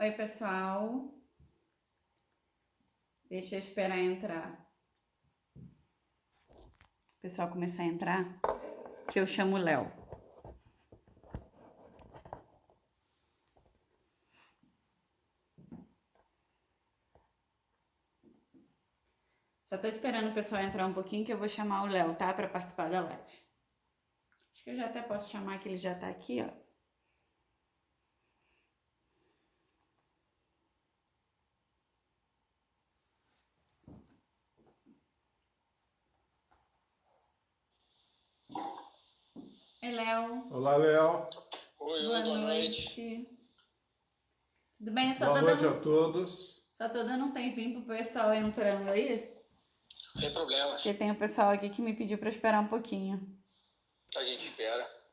Oi, pessoal. Deixa eu esperar entrar. O pessoal começar a entrar, que eu chamo o Léo. Só tô esperando o pessoal entrar um pouquinho que eu vou chamar o Léo, tá? Pra participar da live. Acho que eu já até posso chamar que ele já tá aqui, ó. Oi, Léo. Olá, Léo. Oi, Boa boa noite. noite. Tudo bem? Eu Boa noite a todos. Só tô dando um tempinho pro pessoal entrando aí, Sem problemas. porque tem o pessoal aqui que me pediu pra esperar um pouquinho. A gente espera. Só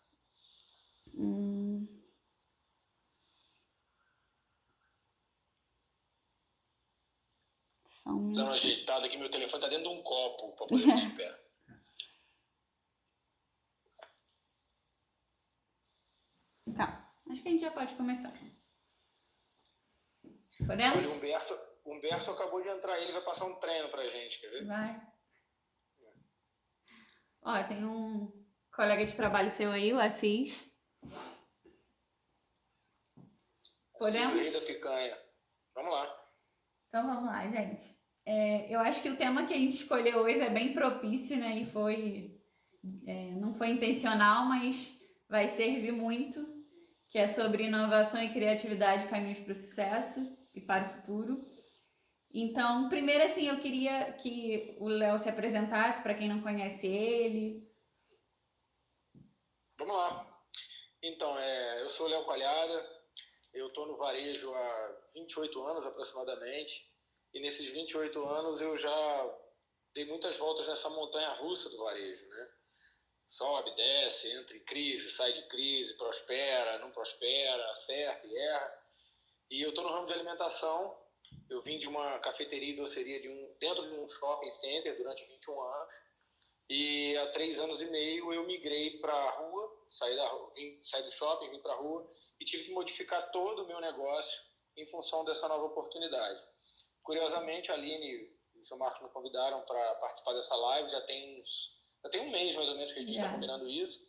um Dando uma minutinho. ajeitada aqui, meu telefone tá dentro de um copo pra poder ficar em pé. Tá, acho que a gente já pode começar. Olha, Podemos? o Humberto acabou de entrar aí, ele vai passar um treino pra gente, quer ver? Vai. Ó, tem um colega de trabalho seu aí, o Assis. Podemos? Assis, o rei da picanha. Vamos lá. Então vamos lá, gente. Eu acho que o tema que a gente escolheu hoje é bem propício, né? E não foi intencional, mas vai servir muito, que é sobre inovação e criatividade, caminhos para o sucesso e para o futuro. Então, primeiro assim, eu queria que o Léo se apresentasse para quem não conhece ele. Vamos lá. Então, eu sou o Léo Coalhada, eu tô no varejo há 28 anos aproximadamente, e nesses 28 anos eu já dei muitas voltas nessa montanha russa do varejo, né? Sobe, desce, entra em crise, sai de crise, prospera, não prospera, acerta e erra. E eu estou no ramo de alimentação. Eu vim de uma cafeteria e doceria dentro de um shopping center durante 21 anos. E há 3 anos e meio eu migrei para a rua, saí do shopping, vim para a rua e tive que modificar todo o meu negócio em função dessa nova oportunidade. Curiosamente, a Aline e o seu Marcos me convidaram para participar dessa live, já tem um mês mais ou menos que a gente está combinando isso,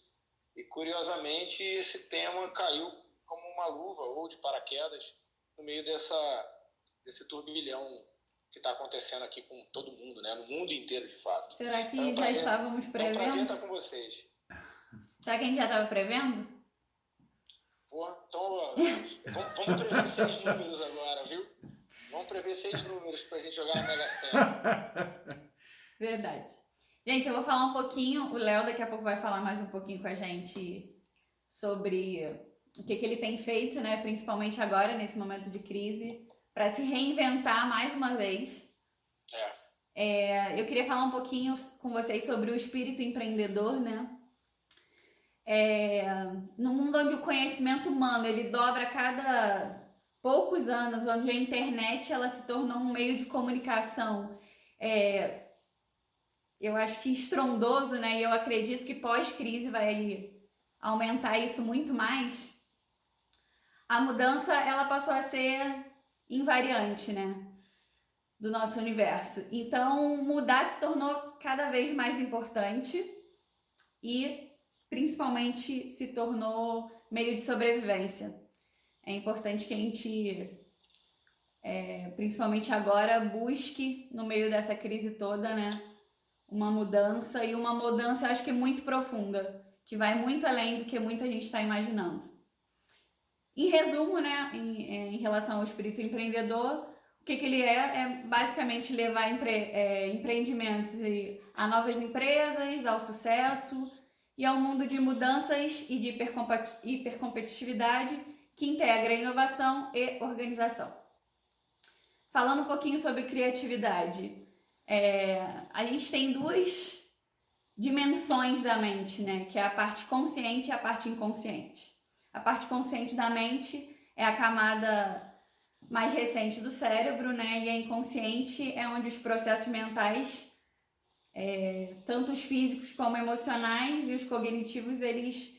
e curiosamente esse tema caiu como uma luva ou de paraquedas no meio desse turbilhão que está acontecendo aqui com todo mundo, né? No mundo inteiro, de fato. Será que já estávamos prevendo? É um prazer estar com vocês. Será que a gente já estava prevendo? Pô, então vamos prever 6 números agora, viu? Vamos prever 6 números pra gente jogar na Mega Sena. Verdade. Gente, eu vou falar um pouquinho, o Léo daqui a pouco vai falar mais um pouquinho com a gente sobre o que ele tem feito, né, principalmente agora, nesse momento de crise, para se reinventar mais uma vez. Eu queria falar um pouquinho com vocês sobre o espírito empreendedor, né? No mundo onde o conhecimento humano, ele dobra a cada poucos anos, onde a internet ela se tornou um meio de comunicação eu acho que estrondoso, né? E eu acredito que pós-crise vai aumentar isso muito mais. A mudança, ela passou a ser invariante, né? Do nosso universo. Então, mudar se tornou cada vez mais importante e, principalmente, se tornou meio de sobrevivência. É importante que a gente, principalmente agora, busque, no meio dessa crise toda, né? Uma mudança, e uma mudança eu acho que é muito profunda, que vai muito além do que muita gente está imaginando. Em resumo, né, em relação ao espírito empreendedor, o que ele é basicamente levar empreendimentos a novas empresas, ao sucesso e ao mundo de mudanças e de hipercompetitividade que integra inovação e organização. Falando um pouquinho sobre criatividade, a gente tem 2 dimensões da mente, né? Que é a parte consciente e a parte inconsciente. A parte consciente da mente é a camada mais recente do cérebro, né? E a inconsciente é onde os processos mentais, tanto os físicos como emocionais e os cognitivos, eles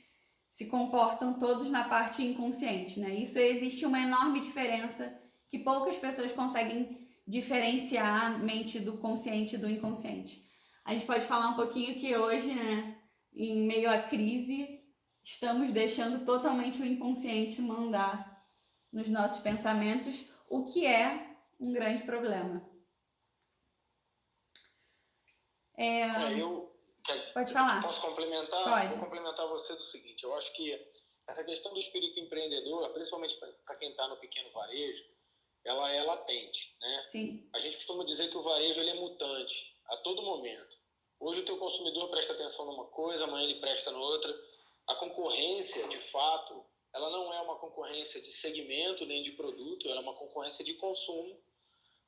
se comportam todos na parte inconsciente, né? Isso existe uma enorme diferença que poucas pessoas conseguem diferenciar a mente do consciente e do inconsciente. A gente pode falar um pouquinho que hoje, né, em meio à crise, estamos deixando totalmente o inconsciente mandar nos nossos pensamentos, o que é um grande problema. Pode falar. Posso complementar? Pode. Vou complementar você do seguinte, eu acho que essa questão do espírito empreendedor, principalmente para quem está no pequeno varejo, ela é latente, né? Sim. A gente costuma dizer que o varejo ele é mutante a todo momento. Hoje o teu consumidor presta atenção numa coisa, amanhã ele presta noutra. A concorrência, de fato, ela não é uma concorrência de segmento nem de produto, ela é uma concorrência de consumo,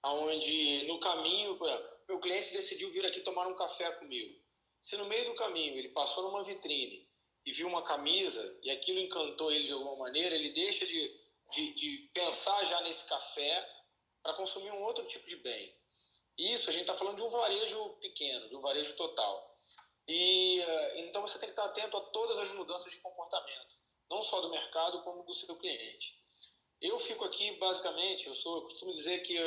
onde no caminho, meu cliente decidiu vir aqui tomar um café comigo. Se no meio do caminho ele passou numa vitrine e viu uma camisa e aquilo encantou ele de alguma maneira, ele deixa de pensar já nesse café para consumir um outro tipo de bem. Isso, a gente está falando de um varejo pequeno, de um varejo total. E então você tem que estar atento a todas as mudanças de comportamento, não só do mercado, como do seu cliente. Eu fico aqui, basicamente, eu costumo dizer que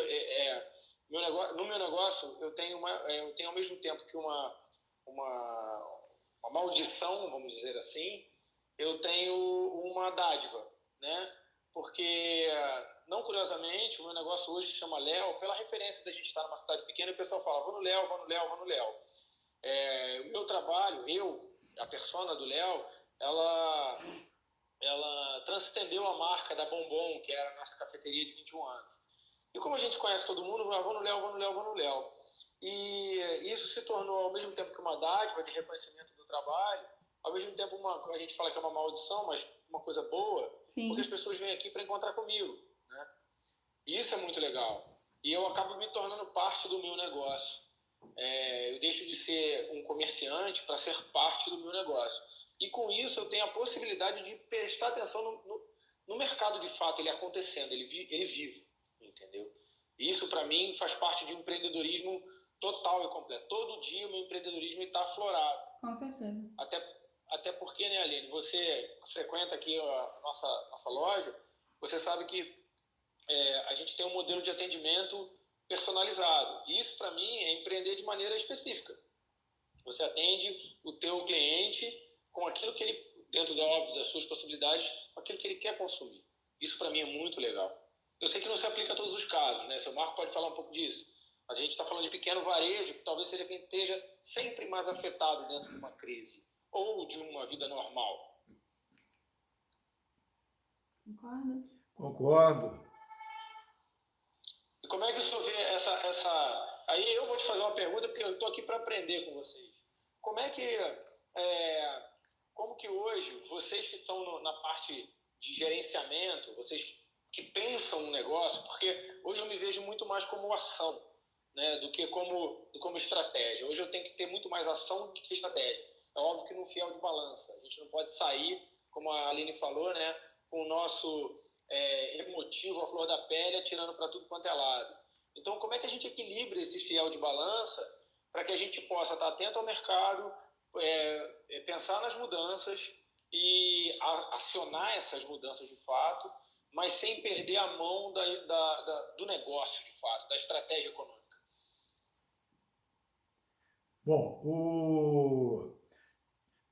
no meu negócio eu tenho ao mesmo tempo que uma maldição, vamos dizer assim, eu tenho uma dádiva, né? Porque, não curiosamente, o meu negócio hoje se chama Léo, pela referência da gente estar numa cidade pequena, e o pessoal fala, vou no Léo, vou no Léo, vou no Léo. O meu trabalho, a persona do Léo, ela transcendeu a marca da Bombom, que era a nossa cafeteria de 21 anos. E como a gente conhece todo mundo, vou no Léo, vou no Léo, vou no Léo. E isso se tornou, ao mesmo tempo que uma dádiva de reconhecimento do trabalho, ao mesmo tempo a gente fala que é uma maldição, mas uma coisa boa, Sim. porque as pessoas vêm aqui para encontrar comigo, né? E isso é muito legal. E eu acabo me tornando parte do meu negócio. Eu deixo de ser um comerciante para ser parte do meu negócio. E com isso eu tenho a possibilidade de prestar atenção no mercado de fato, ele acontecendo, ele vivo, entendeu? E isso para mim faz parte de um empreendedorismo total e completo. Todo dia o meu empreendedorismo está aflorado. Com certeza. Até porque, né, Aline, você frequenta aqui a nossa loja, você sabe que a gente tem um modelo de atendimento personalizado. E isso, para mim, é empreender de maneira específica. Você atende o teu cliente com aquilo que ele, dentro das suas possibilidades, com aquilo que ele quer consumir. Isso, para mim, é muito legal. Eu sei que não se aplica a todos os casos, né? Seu Marco pode falar um pouco disso. Mas a gente está falando de pequeno varejo, que talvez seja quem esteja sempre mais afetado dentro de uma crise ou de uma vida normal. Concordo. Concordo. E como é que o senhor vê essa... Aí eu vou te fazer uma pergunta, porque eu estou aqui para aprender com vocês. Como que hoje, vocês que estão na parte de gerenciamento, vocês que pensam um negócio, porque hoje eu me vejo muito mais como ação, né, do que como estratégia. Hoje eu tenho que ter muito mais ação do que estratégia. É óbvio que no fiel de balança. A gente não pode sair, como a Aline falou, né, com o nosso emotivo, a flor da pele, atirando para tudo quanto é lado. Então, como é que a gente equilibra esse fiel de balança para que a gente possa estar atento ao mercado, pensar nas mudanças e acionar essas mudanças de fato, mas sem perder a mão do negócio de fato, da estratégia econômica? Bom,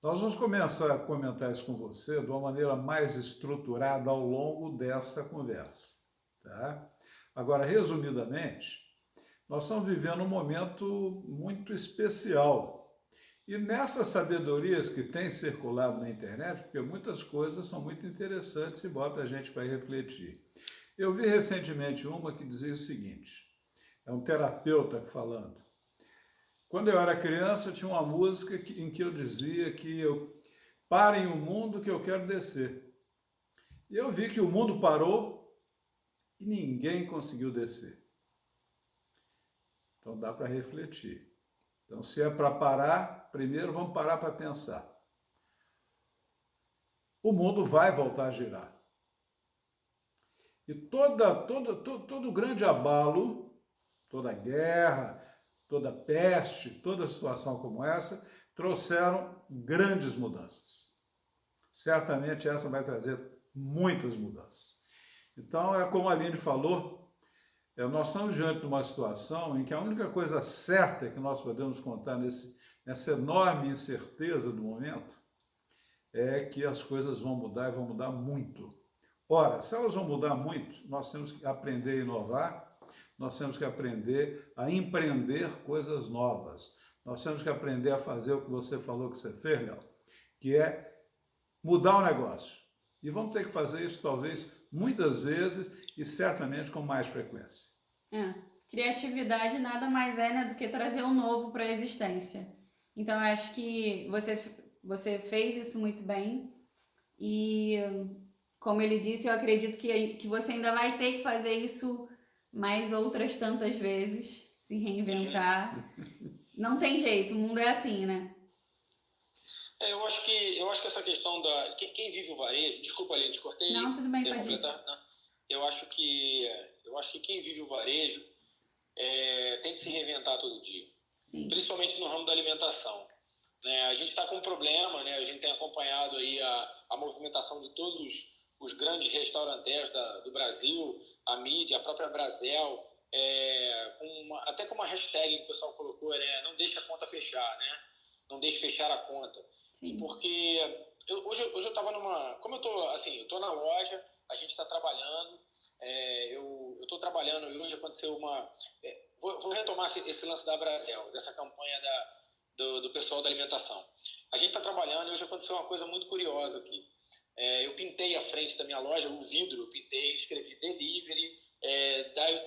nós vamos começar a comentar isso com você de uma maneira mais estruturada ao longo dessa conversa, tá? Agora, resumidamente, nós estamos vivendo um momento muito especial. E nessas sabedorias que têm circulado na internet, porque muitas coisas são muito interessantes e bota a gente para refletir. Eu vi recentemente uma que dizia o seguinte, é um terapeuta falando, quando eu era criança tinha uma música em que eu dizia que parem o mundo que eu quero descer. E eu vi que o mundo parou e ninguém conseguiu descer. Então dá para refletir. Então se é para parar, primeiro vamos parar para pensar. O mundo vai voltar a girar. E todo grande abalo, toda guerra, toda peste, toda situação como essa, trouxeram grandes mudanças. certamente essa vai trazer muitas mudanças. Então, é como a Aline falou, nós estamos diante de uma situação em que a única coisa certa que nós podemos contar nessa enorme incerteza do momento é que as coisas vão mudar e vão mudar muito. Ora, se elas vão mudar muito, nós temos que aprender a inovar, nós temos que aprender a empreender coisas novas, nós temos que aprender a fazer o que você falou que você fez, Léo, que é mudar o negócio. E vamos ter que fazer isso, talvez, muitas vezes e certamente com mais frequência. Criatividade nada mais é, né, do que trazer um novo para a existência. Então, eu acho que você fez isso muito bem e, como ele disse, eu acredito que você ainda vai ter que fazer isso mais outras tantas vezes, se reinventar. Não tem jeito, o mundo é assim, né? Eu acho que essa questão da... Quem vive o varejo... Desculpa, Aline, te cortei. Não, tudo bem, você ia pode ir. completar? Não. Eu acho que quem vive o varejo tem que se reinventar todo dia. Sim. Principalmente no ramo da alimentação. Né? A gente está com um problema, né? A gente tem acompanhado aí a movimentação de todos os grandes restaurantes do Brasil, a mídia, a própria Brasel, até com uma hashtag que o pessoal colocou, né? Não deixa a conta fechar, né? Não deixe fechar a conta. Sim. Porque hoje eu estava numa... Como eu estou na loja, a gente está trabalhando, eu estou trabalhando e hoje aconteceu uma... Vou retomar esse lance da Brasel, dessa campanha do pessoal da alimentação. A gente está trabalhando e hoje aconteceu uma coisa muito curiosa aqui. Eu pintei a frente da minha loja, o vidro, eu pintei, escrevi delivery,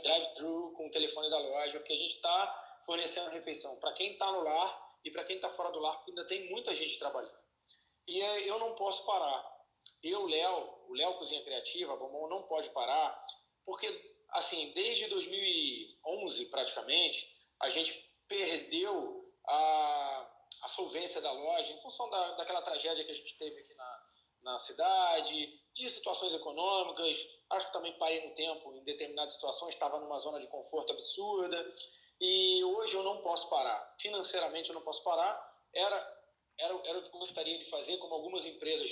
drive-thru com o telefone da loja, porque a gente está fornecendo refeição para quem está no lar e para quem está fora do lar, porque ainda tem muita gente trabalhando. E eu não posso parar. O Léo Cozinha Criativa, a Bombom não pode parar, porque, assim, desde 2011, praticamente, a gente perdeu a solvência da loja em função daquela tragédia que a gente teve aqui na cidade, de situações econômicas. Acho que também parei no tempo, em determinadas situações, estava numa zona de conforto absurda. E hoje eu não posso parar. Financeiramente eu não posso parar. Era o que eu gostaria de fazer, como algumas empresas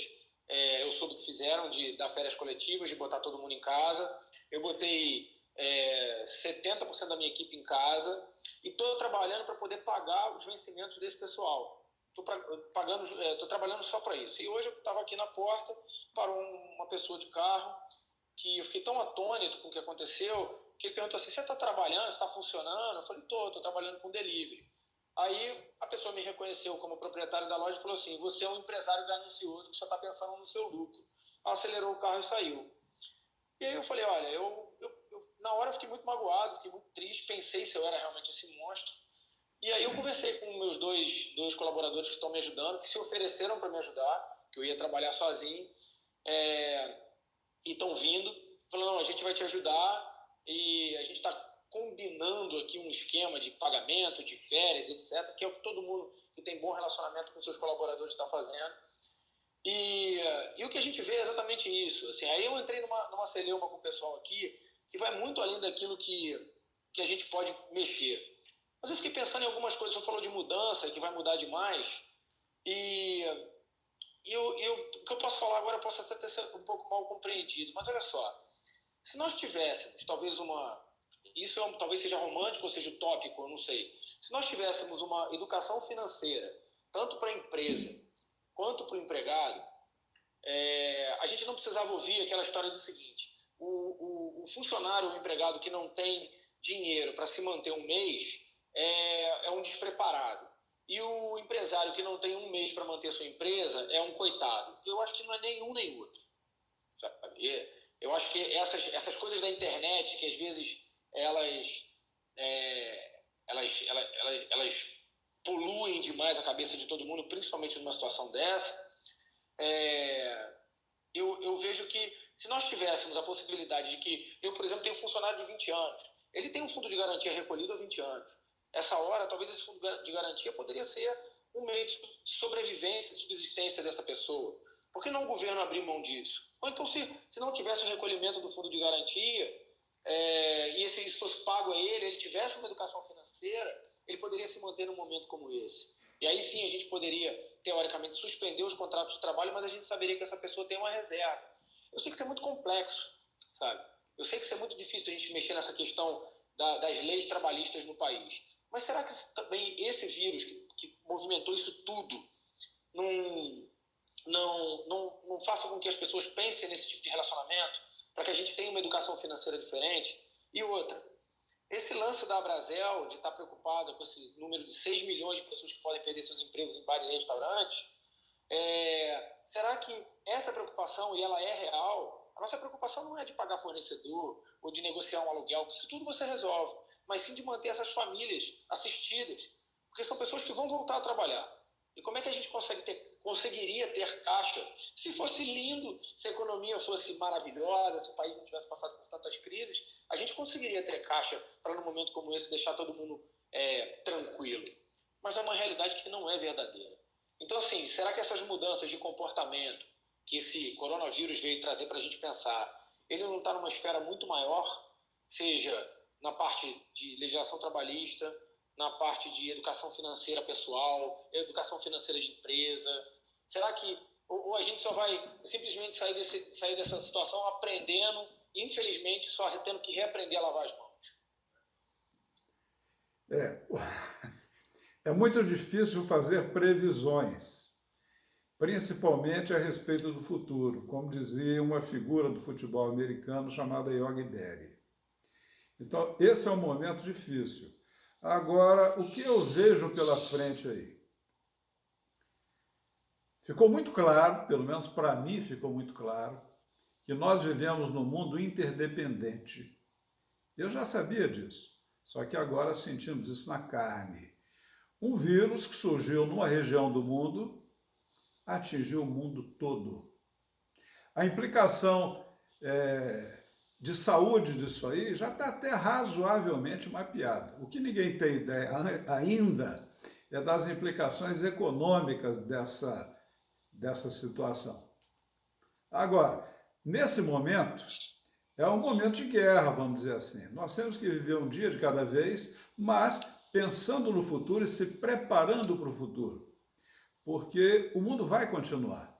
eu soube que fizeram, de dar férias coletivas, de botar todo mundo em casa. Eu botei 70% da minha equipe em casa e estou trabalhando para poder pagar os vencimentos desse pessoal. Estou trabalhando só para isso. E hoje eu estava aqui na porta, parou uma pessoa de carro, que eu fiquei tão atônito com o que aconteceu, que ele perguntou assim: você está trabalhando, está funcionando? Eu falei: estou trabalhando com delivery. Aí a pessoa me reconheceu como proprietário da loja e falou assim: você é um empresário ganancioso que só está pensando no seu lucro. Acelerou o carro e saiu. E aí eu falei: olha, na hora eu fiquei muito magoado, fiquei muito triste, pensei se eu era realmente esse monstro. E aí eu conversei com meus dois colaboradores que estão me ajudando, que se ofereceram para me ajudar, que eu ia trabalhar sozinho, e estão vindo, falando: não, a gente vai te ajudar e a gente está combinando aqui um esquema de pagamento, de férias, etc., que é o que todo mundo que tem bom relacionamento com seus colaboradores está fazendo. E o que a gente vê é exatamente isso. Assim, aí eu entrei numa celeuma com o pessoal aqui, que vai muito além daquilo que a gente pode mexer. Mas eu fiquei pensando em algumas coisas. Você falou de mudança, que vai mudar demais. E o que eu posso falar agora, eu posso até ser um pouco mal compreendido. Mas olha só, se nós tivéssemos talvez isso talvez seja romântico ou seja utópico, eu não sei. Se nós tivéssemos uma educação financeira, tanto para a empresa quanto para o empregado, a gente não precisava ouvir aquela história do seguinte: o funcionário ou o empregado que não tem dinheiro para se manter um mês é um despreparado. E o empresário que não tem um mês para manter sua empresa é um coitado. Eu acho que não é nenhum nem outro. Sabe? Eu acho que essas coisas da internet, que às vezes elas poluem demais a cabeça de todo mundo, principalmente numa situação dessa, eu vejo que se nós tivéssemos a possibilidade de que... Eu, por exemplo, tenho um funcionário de 20 anos. Ele tem um fundo de garantia recolhido há 20 anos. Essa hora, talvez esse fundo de garantia poderia ser um meio de sobrevivência, de subsistência dessa pessoa. Por que não o governo abrir mão disso? Ou então, se não tivesse o recolhimento do fundo de garantia, e isso fosse pago a ele tivesse uma educação financeira, ele poderia se manter num momento como esse. E aí sim a gente poderia, teoricamente, suspender os contratos de trabalho, mas a gente saberia que essa pessoa tem uma reserva. Eu sei que isso é muito complexo, sabe? Eu sei que isso é muito difícil a gente mexer nessa questão das leis trabalhistas no país. Mas será que também esse vírus que movimentou isso tudo não faça com que as pessoas pensem nesse tipo de relacionamento, para que a gente tenha uma educação financeira diferente? E outra, esse lance da Abrazel, de estar preocupada com esse número de 6 milhões de pessoas que podem perder seus empregos em bares e restaurantes, será que essa preocupação, e ela é real, a nossa preocupação não é de pagar fornecedor ou de negociar um aluguel, que isso tudo você resolve, mas sim de manter essas famílias assistidas, porque são pessoas que vão voltar a trabalhar. E como é que a gente conseguiria ter caixa? Se fosse lindo, se a economia fosse maravilhosa, se o país não tivesse passado por tantas crises, a gente conseguiria ter caixa para, num momento como esse, deixar todo mundo tranquilo. Mas é uma realidade que não é verdadeira. Então, assim, será que essas mudanças de comportamento que esse coronavírus veio trazer para a gente pensar, ele não está numa esfera muito maior, seja na parte de legislação trabalhista, na parte de educação financeira pessoal, educação financeira de empresa? Será que ou a gente só vai simplesmente sair dessa situação aprendendo, infelizmente, só tendo que reaprender a lavar as mãos? É muito difícil fazer previsões, principalmente a respeito do futuro, como dizia uma figura do futebol americano chamada Yogi Berra. Então, esse é um momento difícil. Agora, o que eu vejo pela frente aí? Ficou muito claro, pelo menos para mim ficou muito claro, que nós vivemos num mundo interdependente. Eu já sabia disso, só que agora sentimos isso na carne. Um vírus que surgiu numa região do mundo atingiu o mundo todo. A implicação de saúde disso aí já está até razoavelmente mapeada. O que ninguém tem ideia ainda é das implicações econômicas dessa situação. Agora, nesse momento, é um momento de guerra, vamos dizer assim. Nós temos que viver um dia de cada vez, mas pensando no futuro e se preparando para o futuro. Porque o mundo vai continuar.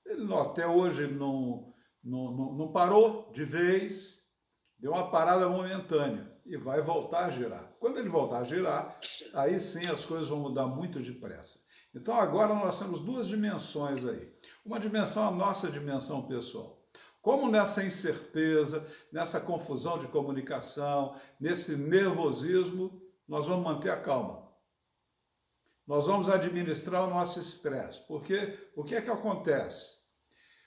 Ele até hoje não parou de vez, deu uma parada momentânea e vai voltar a girar. Quando ele voltar a girar, aí sim as coisas vão mudar muito depressa. Então agora nós temos duas dimensões aí. Uma dimensão, a nossa dimensão pessoal. Como nessa incerteza, nessa confusão de comunicação, nesse nervosismo, nós vamos manter a calma. Nós vamos administrar o nosso estresse. Porque o que é que acontece?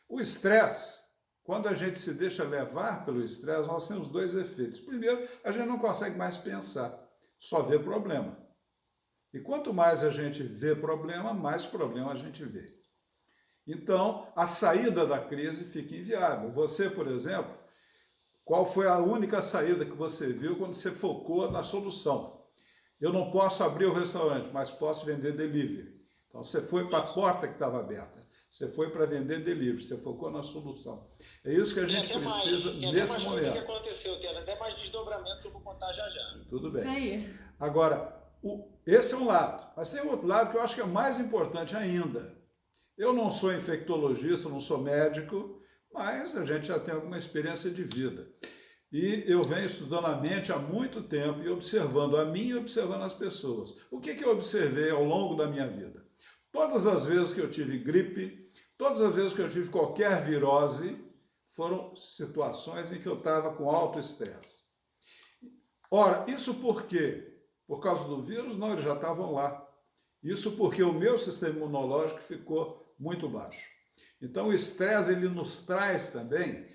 O estresse, quando a gente se deixa levar pelo estresse, nós temos dois efeitos. Primeiro, a gente não consegue mais pensar, só vê problema. E quanto mais a gente vê problema, mais problema a gente vê. Então, a saída da crise fica inviável. Você, por exemplo, qual foi a única saída que você viu quando você focou na solução? Eu não posso abrir o restaurante, mas posso vender delivery. Então, você foi para a porta que estava aberta. Você foi para vender delivery, você focou na solução. É isso que a gente precisa nesse momento. Tem até mais coisa que aconteceu, tem até mais desdobramento que eu vou contar já já. Tudo bem. Isso aí. Agora, esse é um lado. Mas tem outro lado que eu acho que é mais importante ainda. Eu não sou infectologista, não sou médico, mas a gente já tem alguma experiência de vida. E eu venho estudando a mente há muito tempo e observando a mim e observando as pessoas. O que eu observei ao longo da minha vida? Todas as vezes que eu tive gripe, todas as vezes que eu tive qualquer virose, foram situações em que eu estava com alto estresse. Ora, isso por quê? Por causa do vírus? Não, eles já estavam lá. Isso porque o meu sistema imunológico ficou muito baixo. Então o estresse ele nos traz também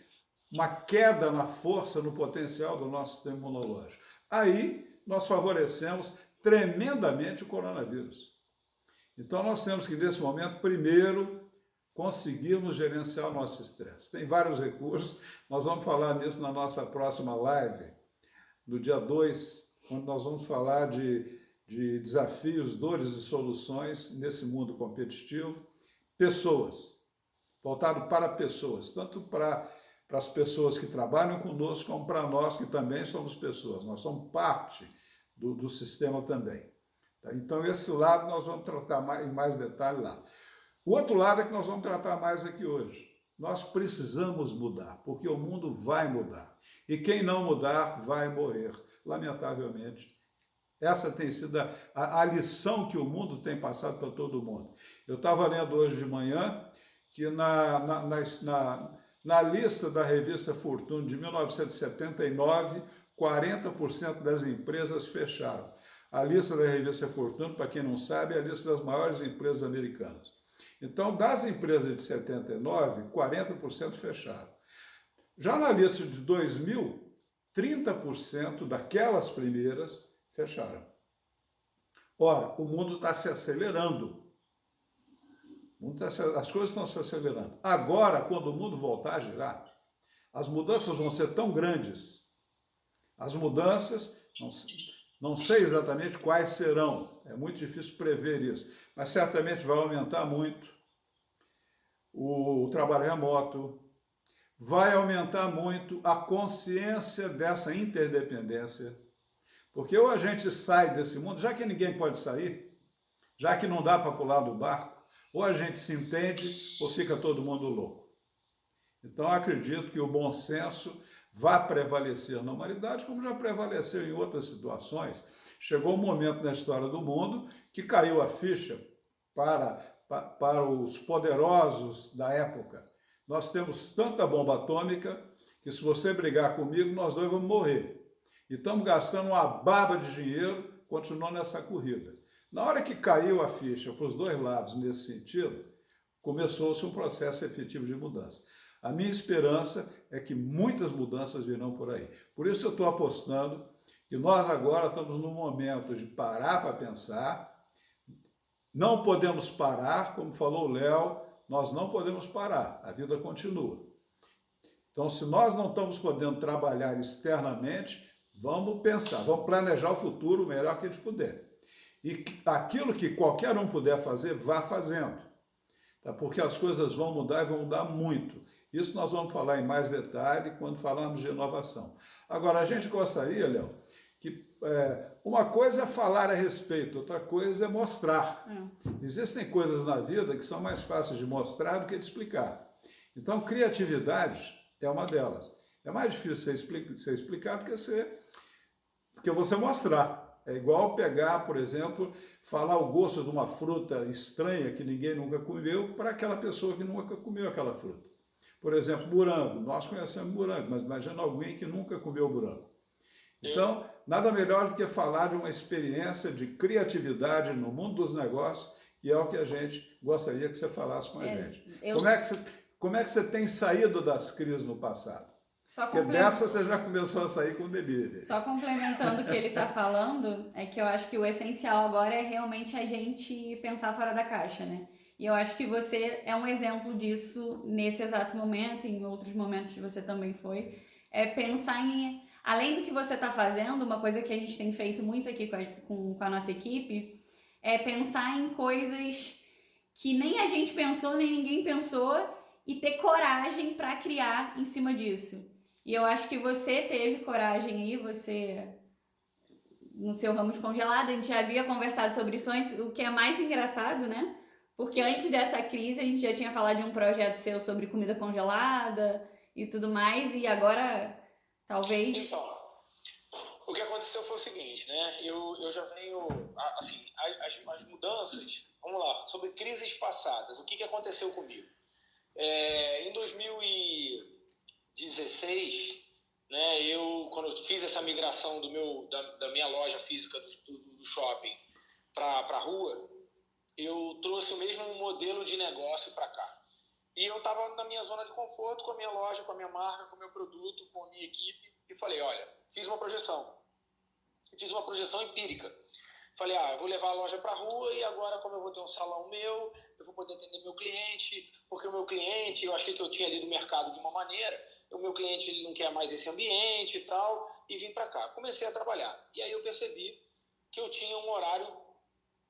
uma queda na força, no potencial do nosso sistema imunológico. Aí nós favorecemos tremendamente o coronavírus. Então nós temos que, nesse momento, primeiro, conseguirmos gerenciar o nosso estresse. Tem vários recursos, nós vamos falar nisso na nossa próxima live, no dia 2, quando nós vamos falar de desafios, dores e soluções nesse mundo competitivo. Pessoas, voltado para pessoas, tanto para as pessoas que trabalham conosco, como para nós que também somos pessoas. Nós somos parte do sistema também. Tá? Então, esse lado nós vamos tratar em mais detalhe lá. O outro lado é que nós vamos tratar mais aqui hoje. Nós precisamos mudar, porque o mundo vai mudar. E quem não mudar vai morrer, lamentavelmente. Essa tem sido a lição que o mundo tem passado para todo mundo. Eu estava lendo hoje de manhã que na lista da revista Fortune de 1979, 40% das empresas fecharam. A lista da revista Fortune, para quem não sabe, é a lista das maiores empresas americanas. Então, das empresas de 79, 40% fecharam. Já na lista de 2000, 30% daquelas primeiras fecharam. Ora, o mundo está se acelerando. As coisas estão se acelerando. Agora, quando o mundo voltar a girar, as mudanças vão ser tão grandes. As mudanças, não sei exatamente quais serão. É muito difícil prever isso. Mas certamente vai aumentar muito o trabalho remoto, vai aumentar muito a consciência dessa interdependência. Porque ou a gente sai desse mundo, já que ninguém pode sair, já que não dá para pular do barco, ou a gente se entende ou fica todo mundo louco. Então, acredito que o bom senso vai prevalecer na humanidade, como já prevaleceu em outras situações. Chegou um momento na história do mundo que caiu a ficha para os poderosos da época. Nós temos tanta bomba atômica que se você brigar comigo, nós dois vamos morrer. E estamos gastando uma baba de dinheiro continuando essa corrida. Na hora que caiu a ficha para os dois lados nesse sentido, começou-se um processo efetivo de mudança. A minha esperança é que muitas mudanças virão por aí. Por isso eu estou apostando que nós agora estamos num momento de parar para pensar. Não podemos parar, como falou o Léo, nós não podemos parar, a vida continua. Então, se nós não estamos podendo trabalhar externamente, vamos pensar, vamos planejar o futuro o melhor que a gente puder. E aquilo que qualquer um puder fazer, vá fazendo. Tá? Porque as coisas vão mudar e vão mudar muito. Isso nós vamos falar em mais detalhe quando falarmos de inovação. Agora, a gente gostaria, Léo, que uma coisa é falar a respeito, outra coisa é mostrar. Existem coisas na vida que são mais fáceis de mostrar do que de explicar. Então, criatividade é uma delas. É mais difícil ser explicado que você mostrar. É igual pegar, por exemplo, falar o gosto de uma fruta estranha que ninguém nunca comeu para aquela pessoa que nunca comeu aquela fruta. Por exemplo, morango. Nós conhecemos morango, mas imagina alguém que nunca comeu morango. Então, nada melhor do que falar de uma experiência de criatividade no mundo dos negócios, que é o que a gente gostaria que você falasse com a gente. Como é que você tem saído das crises no passado? Porque dessa você já começou a sair com delivery. Só complementando o que ele está falando, é que eu acho que o essencial agora é realmente a gente pensar fora da caixa, né? E eu acho que você é um exemplo disso nesse exato momento, em outros momentos que você também foi. É pensar em, além do que você está fazendo, uma coisa que a gente tem feito muito aqui com a nossa equipe, é pensar em coisas que nem a gente pensou, nem ninguém pensou, e ter coragem para criar em cima disso. E eu acho que você teve coragem aí, você, no seu ramo de congelado, a gente já havia conversado sobre isso antes, o que é mais engraçado, né? Porque antes dessa crise a gente já tinha falado de um projeto seu sobre comida congelada e tudo mais, e agora talvez... Então, o que aconteceu foi o seguinte, né? Eu já venho, assim, as mudanças, vamos lá, sobre crises passadas, o que aconteceu comigo? Em 2016, né, quando eu fiz essa migração da minha loja física do shopping para a rua, eu trouxe o mesmo modelo de negócio para cá. E eu estava na minha zona de conforto, com a minha loja, com a minha marca, com o meu produto, com a minha equipe, e falei, olha, fiz uma projeção empírica. Falei, eu vou levar a loja para a rua e agora, como eu vou ter um salão meu, eu vou poder atender meu cliente, porque o meu cliente, eu achei que eu tinha lido o mercado de uma maneira, o meu cliente ele não quer mais esse ambiente e tal, e vim para cá. Comecei a trabalhar. E aí eu percebi que eu tinha um horário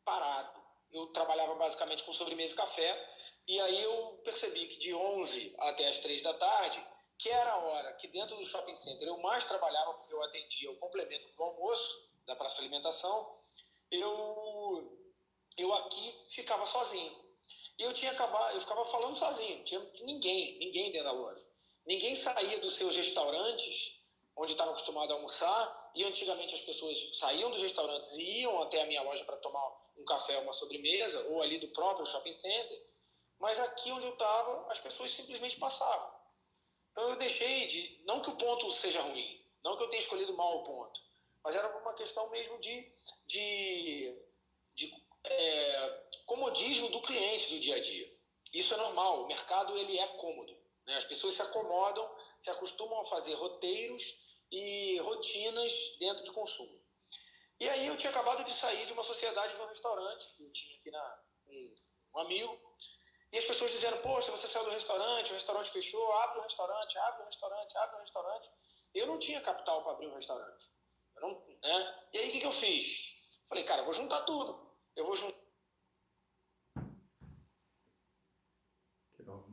parado. Eu trabalhava basicamente com sobremesa e café, e aí eu percebi que de 11 até as 3 da tarde, que era a hora que dentro do shopping center eu mais trabalhava, porque eu atendia o complemento do almoço, da praça de alimentação, eu eu aqui ficava sozinho. E eu ficava falando sozinho, não tinha ninguém dentro da loja. Ninguém saía dos seus restaurantes, onde estava acostumado a almoçar, e antigamente as pessoas saíam dos restaurantes e iam até a minha loja para tomar um café, uma sobremesa, ou ali do próprio shopping center, mas aqui onde eu estava, as pessoas simplesmente passavam. Então eu deixei de... Não que o ponto seja ruim, não que eu tenha escolhido mal o ponto, mas era uma questão mesmo de comodismo do cliente do dia a dia. Isso é normal, o mercado ele é cômodo, né? As pessoas se acomodam, se acostumam a fazer roteiros e rotinas dentro de consumo. E aí eu tinha acabado de sair de uma sociedade de um restaurante que eu tinha aqui um amigo, e as pessoas dizendo, poxa, você saiu do restaurante, o restaurante fechou, abre um restaurante, abre um restaurante, abre um restaurante. Eu não tinha capital para abrir um restaurante. Né? E aí o que eu fiz? Falei, cara, eu vou juntar tudo. Eu vou juntar.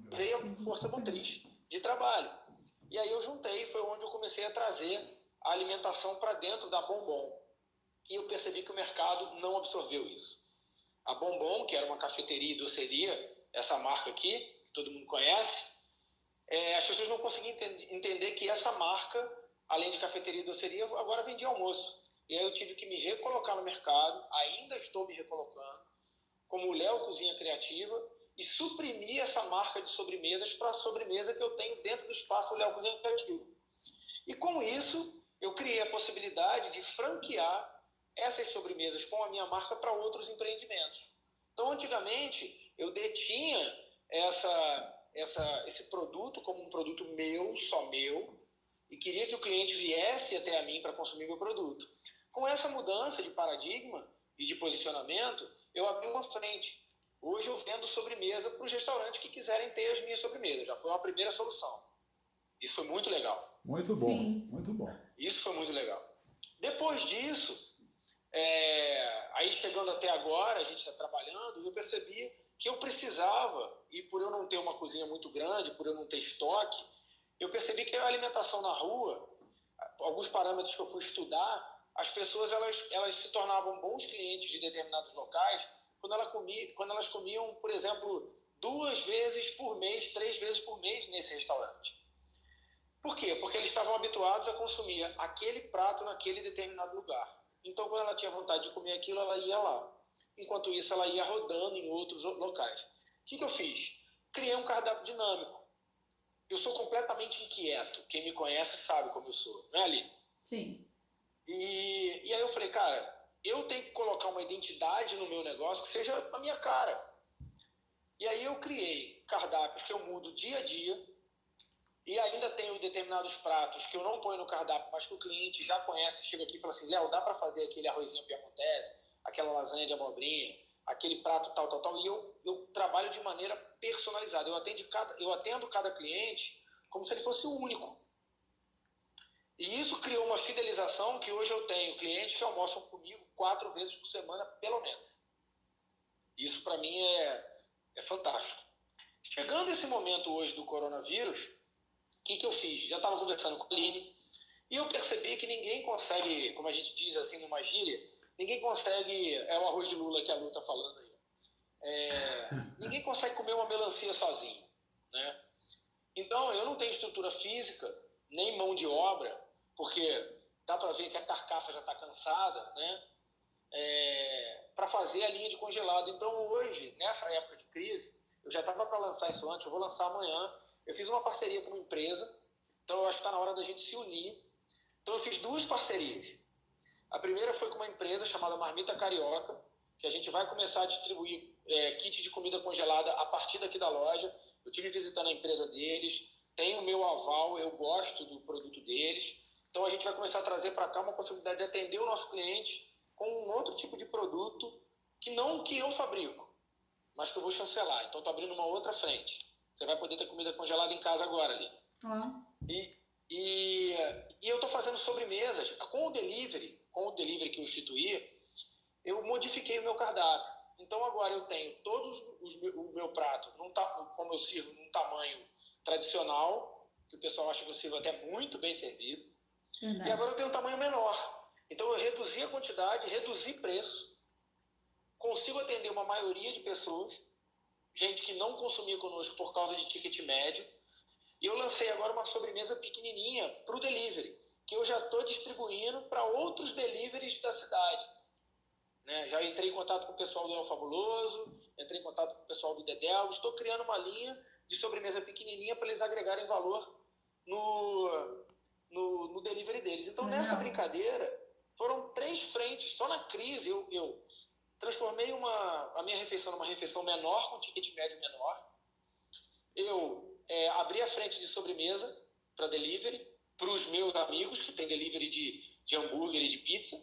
Veio a força motriz de trabalho. E aí eu juntei, foi onde eu comecei a trazer a alimentação para dentro da Bombom. E eu percebi que o mercado não absorveu isso. A Bombom, que era uma cafeteria e doceria, essa marca aqui, que todo mundo conhece, as pessoas não conseguiam entender que essa marca, além de cafeteria e doceria, agora vendia almoço. E aí eu tive que me recolocar no mercado, ainda estou me recolocando, como Léo Cozinha Criativa, e suprimir essa marca de sobremesas para a sobremesa que eu tenho dentro do espaço Léo Cozinha Criativa. E com isso, eu criei a possibilidade de franquear essas sobremesas com a minha marca para outros empreendimentos. Então, antigamente, eu detinha esse produto como um produto meu, só meu, e queria que o cliente viesse até a mim para consumir meu produto. Com essa mudança de paradigma e de posicionamento, eu abri uma frente. Hoje eu vendo sobremesa para os restaurantes que quiserem ter as minhas sobremesas. Já foi uma primeira solução. Isso foi muito legal. Muito bom, sim. Muito bom. Isso foi muito legal. Depois disso, aí chegando até agora, a gente está trabalhando, eu percebi que eu precisava, e por eu não ter uma cozinha muito grande, por eu não ter estoque, eu percebi que a alimentação na rua, alguns parâmetros que eu fui estudar, as pessoas elas se tornavam bons clientes de determinados locais quando elas comiam, por exemplo, 2 vezes por mês, 3 vezes por mês nesse restaurante. Por quê? Porque eles estavam habituados a consumir aquele prato naquele determinado lugar. Então, quando ela tinha vontade de comer aquilo, ela ia lá. Enquanto isso, ela ia rodando em outros locais. O que eu fiz? Criei um cardápio dinâmico. Eu sou completamente inquieto. Quem me conhece sabe como eu sou. Não é, Aline? Sim. E aí eu falei, cara, eu tenho que colocar uma identidade no meu negócio que seja a minha cara. E aí eu criei cardápios que eu mudo dia a dia, e ainda tenho determinados pratos que eu não ponho no cardápio, mas que o cliente já conhece, chega aqui e fala assim, Léo, dá para fazer aquele arrozinho piemontese, aquela lasanha de abobrinha, aquele prato tal, e eu trabalho de maneira personalizada. Eu atendo cada cliente como se ele fosse o único. E isso criou uma fidelização que hoje eu tenho clientes que almoçam comigo 4 vezes por semana, pelo menos. Isso para mim é fantástico. Chegando esse momento hoje do coronavírus, o que eu fiz? Já estava conversando com a Aline e eu percebi que ninguém consegue, como a gente diz assim numa gíria, ninguém consegue, é o arroz de lula que a Lu está falando aí, ninguém consegue comer uma melancia sozinho, né? Então eu não tenho estrutura física, nem mão de obra, porque dá para ver que a carcaça já está cansada, né? Para fazer a linha de congelado. Então hoje, nessa época de crise, eu já estava para lançar isso antes, eu vou lançar amanhã. Eu fiz uma parceria com uma empresa, então eu acho que está na hora da gente se unir. Então eu fiz 2 parcerias. A primeira foi com uma empresa chamada Marmita Carioca, que a gente vai começar a distribuir kit de comida congelada a partir daqui da loja. Eu estive visitando a empresa deles, tenho o meu aval, eu gosto do produto deles. Então a gente vai começar a trazer para cá uma possibilidade de atender o nosso cliente com um outro tipo de produto que não que eu fabrico, mas que eu vou chancelar. Então estou abrindo uma outra frente. Você vai poder ter comida congelada em casa agora, ali. E eu estou fazendo sobremesas. Com o delivery que eu instituí, eu modifiquei o meu cardápio. Então agora eu tenho o meu prato, como eu sirvo, num tamanho tradicional, que o pessoal acha que eu sirvo até muito bem servido. Verdade. E agora eu tenho um tamanho menor. Então eu reduzi a quantidade, reduzi preço. consigo atender uma maioria de pessoas, gente que não consumia conosco por causa de ticket médio, e eu lancei agora uma sobremesa pequenininha para o delivery, que eu já estou distribuindo para outros deliveries da cidade. Né? Já entrei em contato com o pessoal do El Fabuloso, entrei em contato com o pessoal do Dedel, estou criando uma linha de sobremesa pequenininha para eles agregarem valor no delivery deles. Então, nessa brincadeira, foram 3 frentes. Só na crise eu transformei a minha refeição numa refeição menor, com ticket médio menor. Eu abri a frente de sobremesa para delivery, para os meus amigos que tem delivery de hambúrguer e de pizza.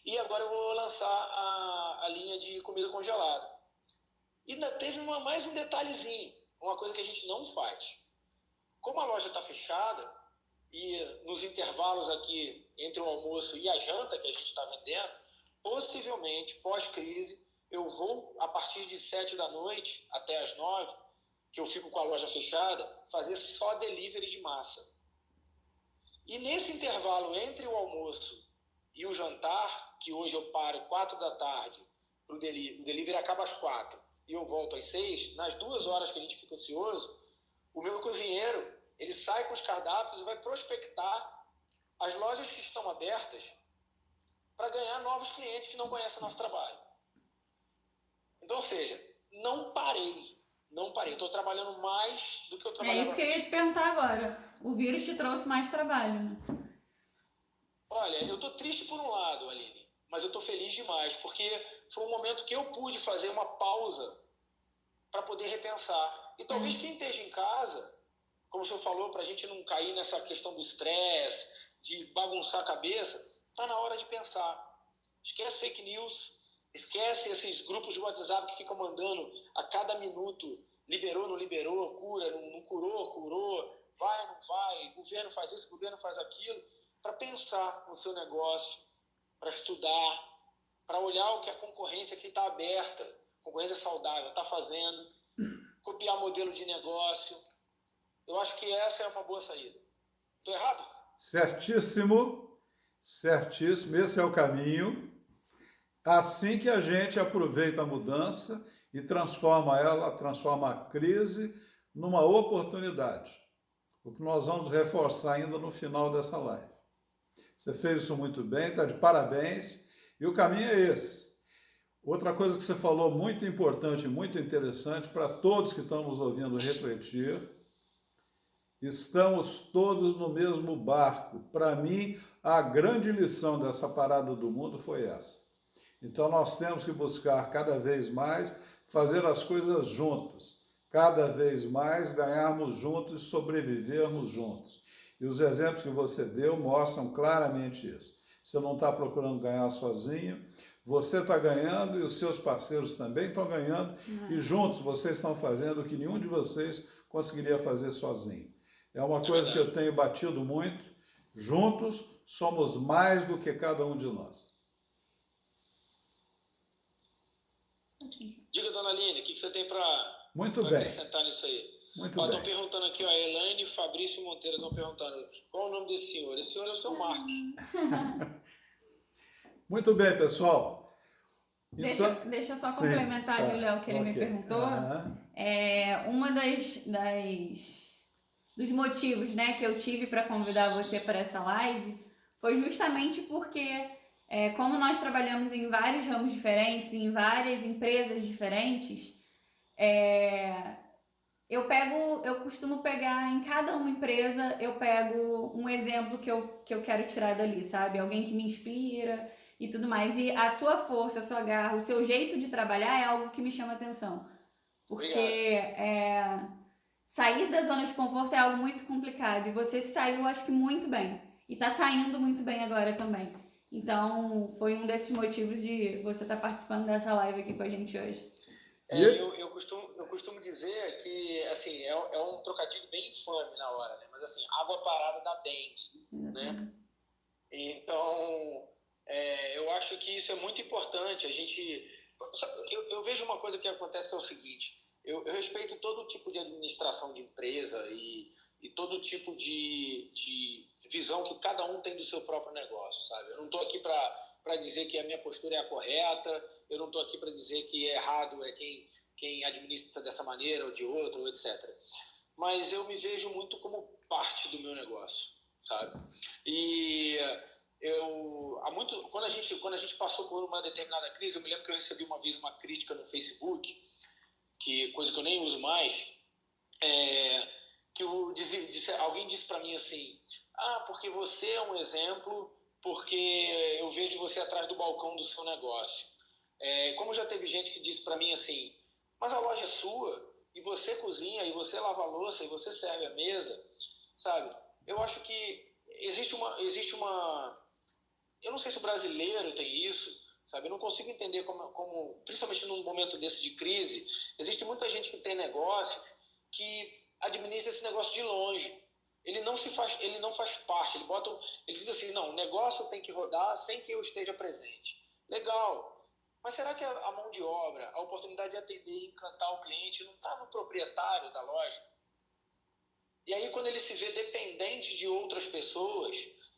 E agora eu vou lançar a linha de comida congelada. E ainda teve mais um detalhezinho, uma coisa que a gente não faz. Como a loja está fechada, e nos intervalos aqui entre o almoço e a janta que a gente está vendendo, possivelmente, pós-crise, eu vou, a partir de 7 da noite até as 9, que eu fico com a loja fechada, fazer só delivery de massa. E nesse intervalo entre o almoço e o jantar, que hoje eu paro 4 da tarde, o delivery acaba às 4 e eu volto às 6, nas 2 horas que a gente fica ocioso, o meu cozinheiro, ele sai com os cardápios e vai prospectar as lojas que estão abertas para ganhar novos clientes que não conhecem o nosso trabalho. Então, ou seja, não parei. Estou trabalhando mais do que eu trabalhava É isso que eu ia te perguntar agora. O vírus te trouxe mais trabalho, né? Olha, eu estou triste por um lado, Aline, mas eu estou feliz demais, porque foi um momento que eu pude fazer uma pausa para poder repensar. E talvez quem esteja em casa, como o senhor falou, para a gente não cair nessa questão do estresse, de bagunçar a cabeça, está na hora de pensar. Esquece fake news, esquece esses grupos de WhatsApp que ficam mandando a cada minuto, liberou, não liberou, cura, não curou, curou, vai, não vai, governo faz isso, governo faz aquilo, para pensar no seu negócio, para estudar, para olhar o que a concorrência que está aberta, concorrência saudável, está fazendo, copiar modelo de negócio. Eu acho que essa é uma boa saída. Estou errado? Certíssimo, certíssimo, esse é o caminho. Assim que a gente aproveita a mudança e transforma a crise numa oportunidade. O que nós vamos reforçar ainda no final dessa live. Você fez isso muito bem, está de parabéns, e o caminho é esse. Outra coisa que você falou muito importante, muito interessante para todos que estão nos ouvindo refletir, estamos todos no mesmo barco. Para mim, a grande lição dessa parada do mundo foi essa. Então nós temos que buscar cada vez mais fazer as coisas juntos, cada vez mais ganharmos juntos e sobrevivermos juntos. E os exemplos que você deu mostram claramente isso. Você não está procurando ganhar sozinho, você está ganhando e os seus parceiros também estão ganhando, e juntos vocês estão fazendo o que nenhum de vocês conseguiria fazer sozinho. É uma coisa que eu tenho batido muito. Juntos somos mais do que cada um de nós. Diga, dona Aline, o que você tem para acrescentar nisso aí? Estão perguntando aqui, a Elaine e Fabrício Monteiro estão perguntando qual é o nome desse senhor? Esse senhor é o seu Marcos. Muito bem, pessoal. Então, deixa eu só complementar ali o Léo que ele me perguntou. Uma dos motivos, né, que eu tive para convidar você para essa live foi justamente porque, como nós trabalhamos em vários ramos diferentes, em várias empresas diferentes, eu costumo pegar em cada uma empresa, eu pego um exemplo que eu quero tirar dali, sabe? Alguém que me inspira e tudo mais. E a sua força, a sua garra, o seu jeito de trabalhar é algo que me chama atenção. Porque sair da zona de conforto é algo muito complicado. E você saiu, acho que muito bem. E tá saindo muito bem agora também. Então, foi um desses motivos de você estar participando dessa live aqui com a gente hoje. Eu costumo dizer que, assim, é um trocadilho bem infame na hora, né? Mas, assim, água parada dá dengue, né? Então, eu acho que isso é muito importante. A gente... Eu vejo uma coisa que acontece que é o seguinte. Eu respeito todo tipo de administração de empresa e todo tipo de visão que cada um tem do seu próprio negócio, sabe? Eu não estou aqui para dizer que a minha postura é a correta, eu não estou aqui para dizer que errado é quem administra dessa maneira ou de outra, ou etc. Mas eu me vejo muito como parte do meu negócio, sabe? E quando a gente passou por uma determinada crise, eu me lembro que eu recebi uma vez uma crítica no Facebook, coisa que eu nem uso mais, que alguém disse para mim assim, porque você é um exemplo, porque eu vejo você atrás do balcão do seu negócio. Como já teve gente que disse para mim assim, mas a loja é sua, e você cozinha, e você lava a louça, e você serve a mesa, sabe? Eu acho que existe uma... Eu não sei se o brasileiro tem isso, sabe? Eu não consigo entender como, principalmente num momento desse de crise, existe muita gente que tem negócios que administra esse negócio de longe. Ele não faz parte, ele diz assim, não, o negócio tem que rodar sem que eu esteja presente. Legal. Mas será que a mão de obra, a oportunidade de atender e encantar o cliente não está no proprietário da loja? E aí, quando ele se vê dependente de outras pessoas,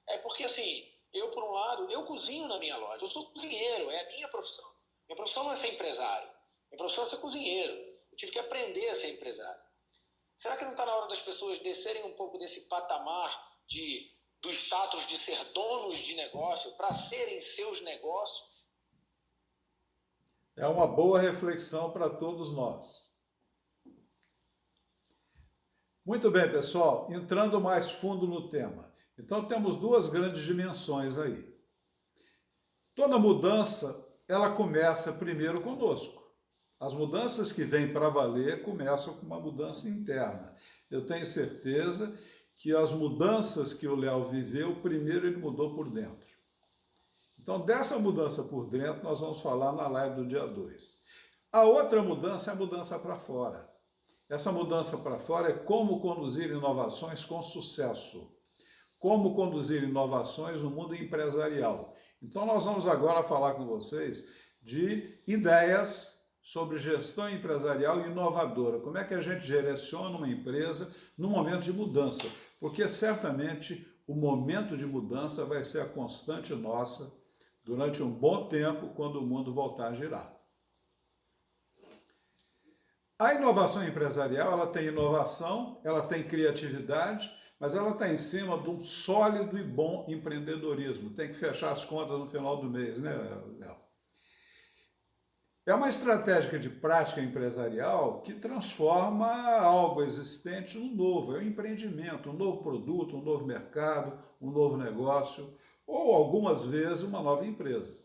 é porque, assim, eu, por um lado, eu cozinho na minha loja, eu sou cozinheiro, é a minha profissão. Minha profissão não é ser empresário, minha profissão é ser cozinheiro. Eu tive que aprender a ser empresário. Será que não está na hora das pessoas descerem um pouco desse patamar do status de ser donos de negócio para serem seus negócios? É uma boa reflexão para todos nós. Muito bem, pessoal, entrando mais fundo no tema. Então, temos duas grandes dimensões aí. Toda mudança, ela começa primeiro conosco. As mudanças que vêm para valer começam com uma mudança interna. Eu tenho certeza que as mudanças que o Léo viveu, primeiro ele mudou por dentro. Então, dessa mudança por dentro, nós vamos falar na live do dia 2. A outra mudança é a mudança para fora. Essa mudança para fora é como conduzir inovações com sucesso. Como conduzir inovações no mundo empresarial. Então, nós vamos agora falar com vocês de ideias sobre gestão empresarial inovadora. Como é que a gente direciona uma empresa no momento de mudança? Porque certamente o momento de mudança vai ser a constante nossa durante um bom tempo, quando o mundo voltar a girar. A inovação empresarial, ela tem inovação, ela tem criatividade, mas ela está em cima de um sólido e bom empreendedorismo. Tem que fechar as contas no final do mês, né, Léo? É uma estratégia de prática empresarial que transforma algo existente num novo. É um empreendimento, um novo produto, um novo mercado, um novo negócio, ou algumas vezes uma nova empresa.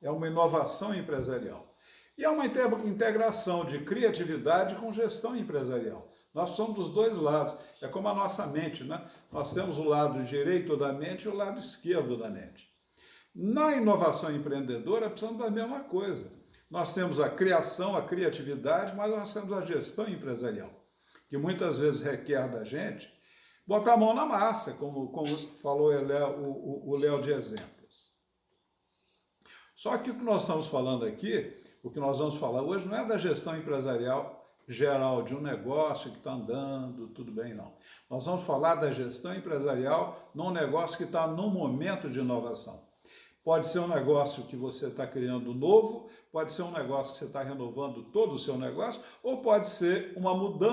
É uma inovação empresarial. E é uma integração de criatividade com gestão empresarial. Nós somos dos dois lados. É como a nossa mente, né? Nós temos o lado direito da mente e o lado esquerdo da mente. Na inovação empreendedora, precisamos da mesma coisa. Nós temos a criação, a criatividade, mas nós temos a gestão empresarial, que muitas vezes requer da gente botar a mão na massa, como falou o Léo de exemplos. Só que o que nós estamos falando aqui, o que nós vamos falar hoje não é da gestão empresarial geral de um negócio que está andando, tudo bem, não. Nós vamos falar da gestão empresarial num negócio que está num momento de inovação. Pode ser um negócio que você está criando novo, pode ser um negócio que você está renovando todo o seu negócio, ou pode ser uma mudança